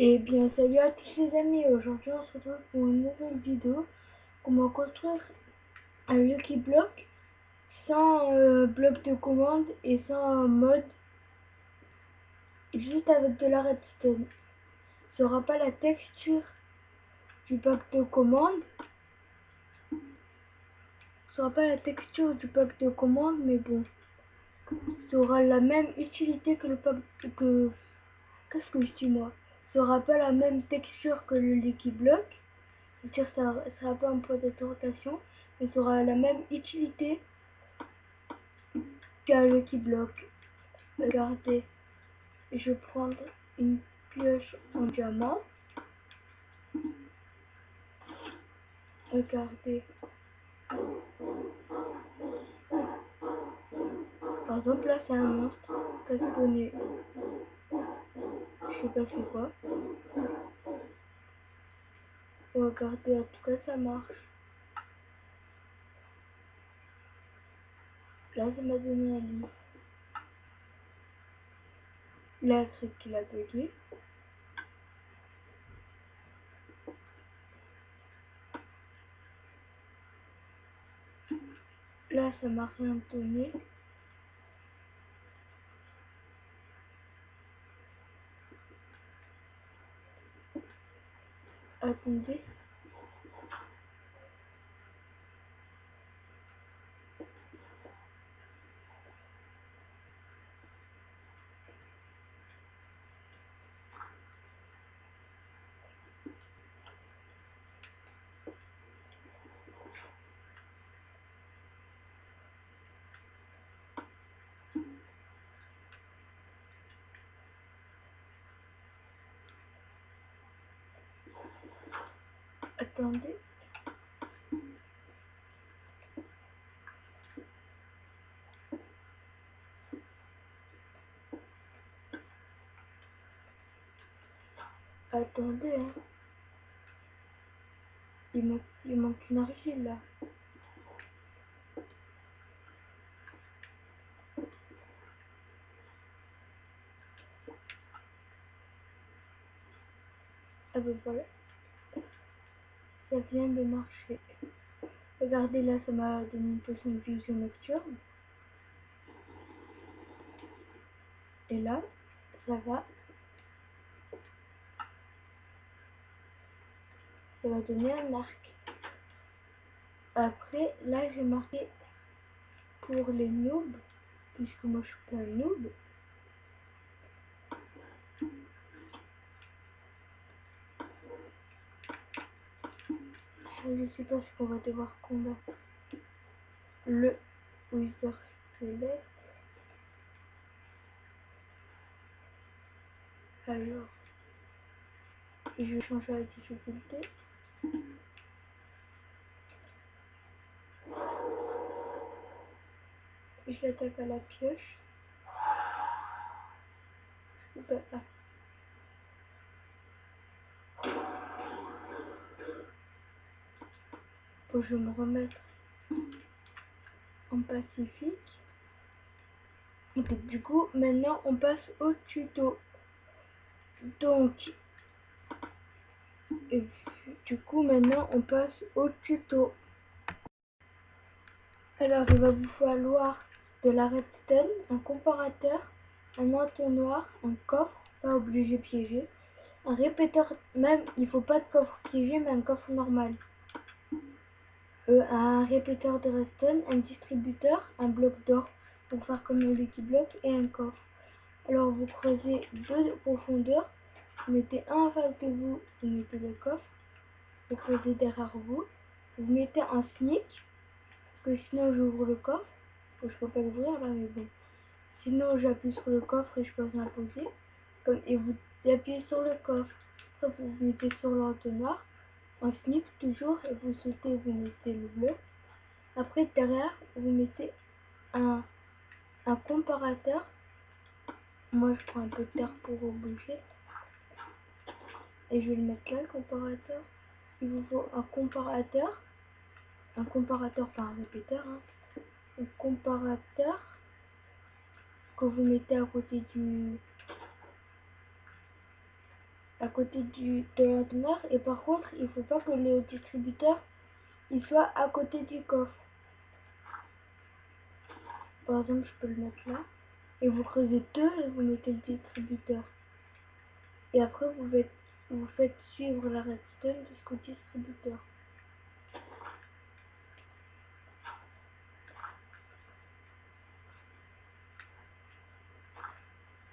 Et bien salut à tous les amis, aujourd'hui on se retrouve pour une nouvelle vidéo. Comment construire un Lucky Block sans bloc de commande et sans mode, juste avec de la redstone. Ce sera pas la texture du bloc de commande, mais bon, ça aura la même utilité que le pack que qu'est-ce que je dis moi, ça aura pas la même texture que le Lucky Block. C'est-à-dire ça sera pas un point de rotation, mais ça aura la même utilité qu'un Lucky Block. Regardez, je vais prendre une pioche en diamant. Regardez. Par exemple, là, c'est un monstre qui a spawné. Je sais pas c'est quoi. Regardez, en tout cas, ça marche. Là, ça m'a donné un lit. Là, le truc qu'il a bugué. Là, ça m'a rien donné. Attendez. Attendez. Attendez, hein. Il manque une argile, là. Ah ben voilà. Ça vient de marcher. Regardez là, ça m'a donné une potion de vision nocturne. Et là, ça va donner un arc. Après, là, j'ai marqué pour les noobs, puisque moi je suis pas un noob. Je sais pas ce qu'on va devoir combattre. Le Wither Squelette. Alors, je vais changer la difficulté. Je l'attaque à la pioche. Ben, là. Faut que je me remette en pacifique. Donc, du coup, maintenant on passe au tuto. Donc, et du coup, maintenant on passe au tuto. Alors, il va vous falloir de la redstone, un comparateur, un entonnoir, un coffre, pas obligé piégé, un répéteur, même il faut pas de coffre piégé, mais un coffre normal, un répéteur de redstone, un distributeur, un bloc d'or pour faire comme le Lucky Block et un coffre. Alors, vous creusez 2 profondeurs, vous mettez un en face de vous, vous mettez le coffre, vous creusez derrière vous, vous mettez un sneak, parce que sinon j'ouvre le coffre. Je peux pas l'ouvrir là, mais bon. Sinon j'appuie sur le coffre et je peux rien poser. Et vous appuyez sur le coffre. Après vous vous mettez sur l'entonnoir. En sneak toujours. Et vous sautez, vous mettez le bleu. Après derrière, vous mettez un comparateur. Moi je prends un peu de terre pour bouger. Et je vais le mettre là, le comparateur. Il vous faut un comparateur. Un comparateur, pas un répéteur. Hein. Un comparateur que vous mettez à côté à côté de l'entonnoir. Et par contre, il ne faut pas que le distributeur il soit à côté du coffre. Par exemple, je peux le mettre là. Et vous creusez deux et vous mettez le distributeur. Et après, vous faites suivre la redstone jusqu'au distributeur.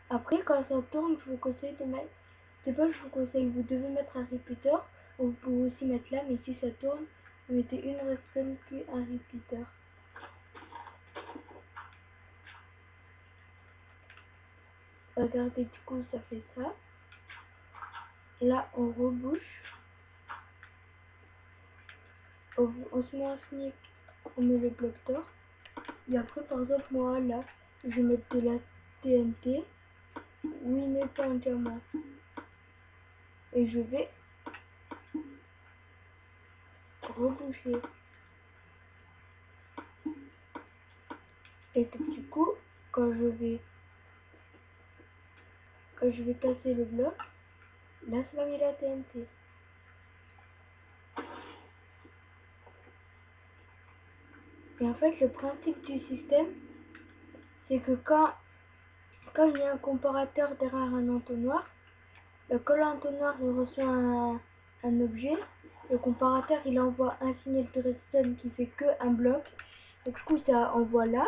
Après, quand ça tourne, je vous conseille de mettre... C'est pas que je vous conseille, vous devez mettre un repeater. Vous pouvez aussi mettre là, mais si ça tourne, vous mettez une redstone puis un repeater. Regardez, du coup, ça fait ça. Là, on rebouche. On se met un sneak, on met le bloc d'or. Et après, par exemple, moi, là, je vais mettre de la TNT. Oui, n'est pas un diamant. Et je vais reboucher. Et du coup, quand je vais casser le bloc, là, ça va mettre la TNT. Et en fait, le principe du système, c'est que quand il y a un comparateur derrière un entonnoir, quand l'entonnoir il reçoit un objet, le comparateur il envoie un signal de redstone qui fait que un bloc. Et du coup, ça envoie là.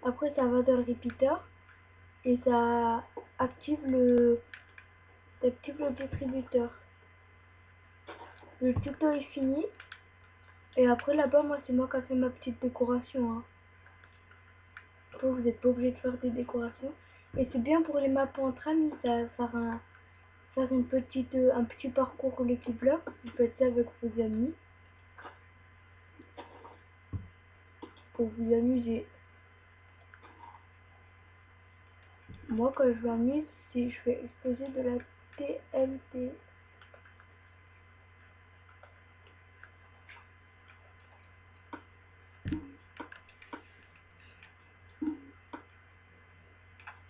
Après, ça va dans le repeater et ça active le distributeur. Le tuto est fini. Et après, là-bas, moi, c'est moi qui ai fait ma petite décoration. Hein. Après, vous n'êtes pas obligé de faire des décorations. Et c'est bien pour les maps entre amis, ça va faire un petit parcours Lucky Block. Vous faites ça avec vos amis. Pour vous amuser. Moi, quand je m'amuse, je fais exploser de la TNT.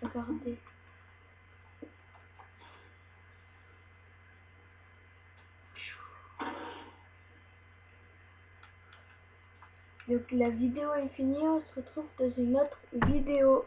Regardez. Donc la vidéo est finie, on se retrouve dans une autre vidéo.